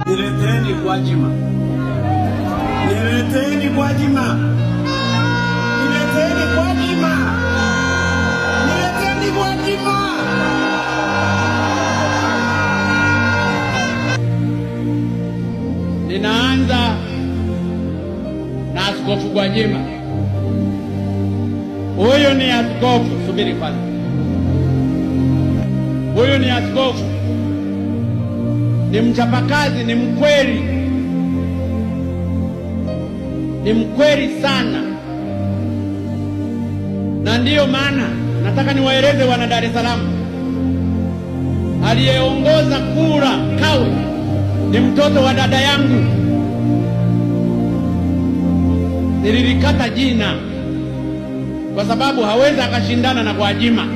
Nileteni Gwajima, nileteni Gwajima, nileteni Gwajima, nileteni Gwajima. Ninaanza na Askofu Gwajima. Huyu ni askofu, subiri kwanza. Huyu ni askofu, ni mchapakazi, ni mkweli, ni mkweli sana, na ndiyo maana nataka niwaeleze wana Dar es Salaam, aliyeongoza kura Kawe ni mtoto wa dada yangu. Nililikata jina kwa sababu hawezi akashindana na Gwajima.